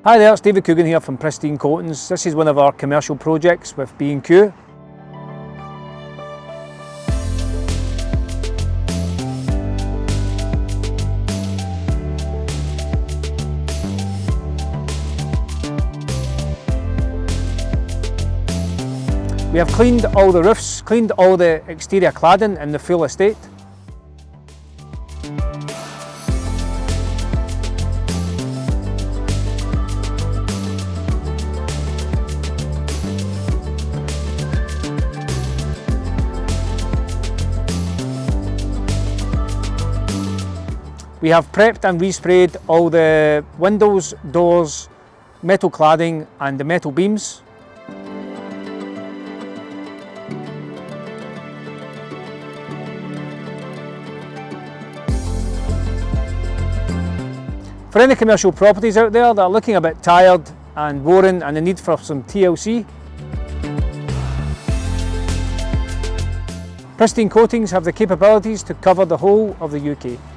Hi there, it's David Coogan here from Pristine Coatings. This is one of our commercial projects with B&Q. We have cleaned all the roofs, cleaned all the exterior cladding in the full estate. We have prepped and resprayed all the windows, doors, metal cladding and the metal beams. For any commercial properties out there that are looking a bit tired and boring and the need for some TLC, Pristine Coatings have the capabilities to cover the whole of the UK.